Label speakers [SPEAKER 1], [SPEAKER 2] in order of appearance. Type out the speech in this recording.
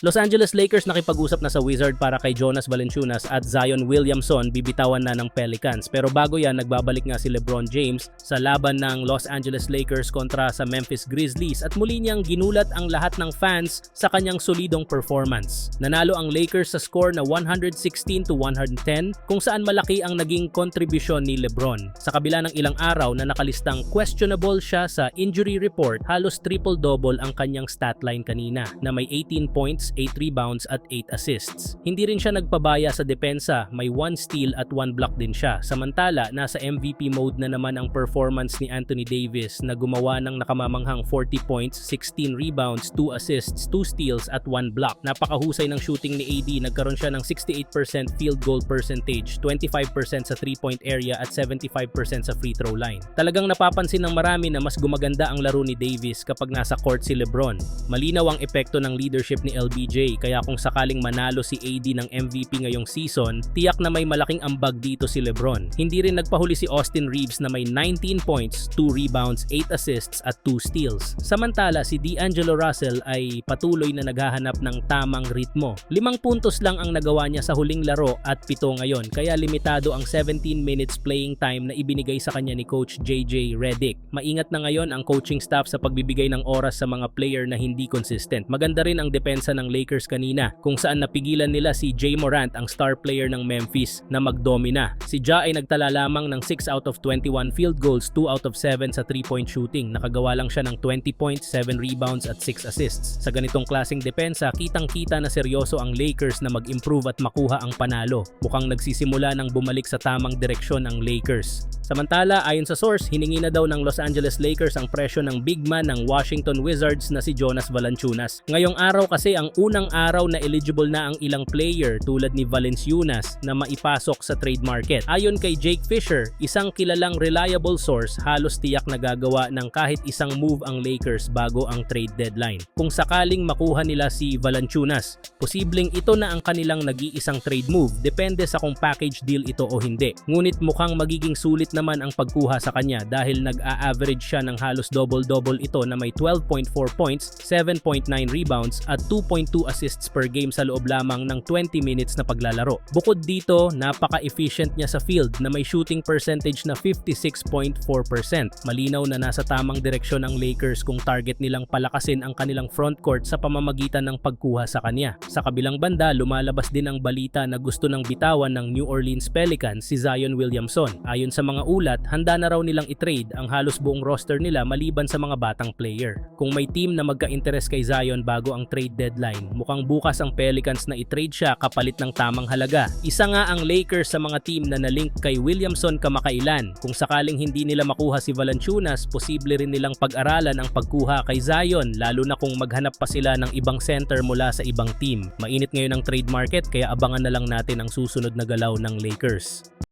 [SPEAKER 1] Los Angeles Lakers nakipag-usap na sa Wizard para kay Jonas Valanciunas at Zion Williamson, bibitawan na ng Pelicans. Pero bago yan, nagbabalik nga si LeBron James sa laban ng Los Angeles Lakers kontra sa Memphis Grizzlies at muli niyang ginulat ang lahat ng fans sa kanyang solidong performance. Nanalo ang Lakers sa score na 116-110 kung saan malaki ang naging kontribusyon ni LeBron. Sa kabila ng ilang araw na nakalistang questionable siya sa injury report, halos triple-double ang kanyang stat line kanina na may 18 points, 8 rebounds at 8 assists. Hindi rin siya nagpabaya sa depensa, may 1 steal at 1 block din siya. Samantala, nasa MVP mode na naman ang performance ni Anthony Davis na gumawa ng nakamamanghang 40 points, 16 rebounds, 2 assists, 2 steals at 1 block. Napakahusay ng shooting ni AD, nagkaroon siya ng 68% field goal percentage, 25% sa 3-point area at 75% sa free throw line. Talagang napapansin ng marami na mas gumaganda ang laro ni Davis kapag nasa court si LeBron. Malinaw ang epekto ng leadership ni LBJ, kaya kung sakaling manalo si AD ng MVP ngayong season, tiyak na may malaking ambag dito si LeBron. Hindi rin nagpahuli si Austin Reeves na may 19 points, 2 rebounds, 8 assists at 2 steals. Samantala si D'Angelo Russell ay patuloy na naghahanap ng tamang ritmo. 5 puntos lang ang nagawa niya sa huling laro at 7 ngayon, kaya limitado ang 17 minutes playing time na ibinigay sa kanya ni Coach JJ Redick. Maingat na ngayon ang coaching staff sa pagbibigay ng oras sa mga player na hindi consistent. Maganda rin ang depensa ng Lakers kanina kung saan napigilan nila si Ja Morant, ang star player ng Memphis, na magdomina. Si Ja ay nagtala lamang ng 6 out of 21 field goals, 2 out of 7 sa 3-point shooting. Nakagawa lang siya ng 20 points, 7 rebounds at 6 assists. Sa ganitong klaseng depensa, kitang-kita na seryoso ang Lakers na mag-improve at makuha ang panalo. Mukhang nagsisimula ng bumalik sa tamang direksyon ang Lakers. Samantala, ayon sa source, hiningi na daw ng Los Angeles Lakers ang presyo ng big man ng Washington Wizards na si Jonas Valanciunas. Ngayong araw kasi ang unang araw na eligible na ang ilang player tulad ni Valanciunas na maipasok sa trade market. Ayon kay Jake Fisher, isang kilalang reliable source, halos tiyak na gagawa ng kahit isang move ang Lakers bago ang trade deadline. Kung sakaling makuha nila si Valanciunas, posibleng ito na ang kanilang nag-iisang trade move, depende sa kung package deal ito o hindi. Ngunit mukhang magiging sulit naman ang pagkuha sa kanya dahil nag-a-average siya ng halos double-double ito na may 12.4 points, 7.9 rebounds at 2.2 assists per game sa loob lamang ng 20 minutes na paglalaro. Bukod dito, napaka-efficient niya sa field na may shooting percentage na 56.4%. Malinaw na nasa tamang direksyon ang Lakers kung target nilang palakasin ang kanilang frontcourt sa pamamagitan ng pagkuha sa kanya. Sa kabilang banda, lumalabas din ang balita na gusto ng bitawan ng New Orleans Pelicans si Zion Williamson. Ayon sa mga ulat, handa na raw nilang i-trade ang halos buong roster nila maliban sa mga batang player. Kung may team na magka-interest kay Zion bago ang trade deadline, mukhang bukas ang Pelicans na i-trade siya kapalit ng tamang halaga. Isa nga ang Lakers sa mga team na nalink kay Williamson kamakailan. Kung sakaling hindi nila makuha si Valanciunas, posible rin nilang pag-aralan ang pagkuha kay Zion, lalo na kung maghanap pa sila ng ibang center mula sa ibang team. Mainit ngayon ang trade market, kaya abangan na lang natin ang susunod na galaw ng Lakers.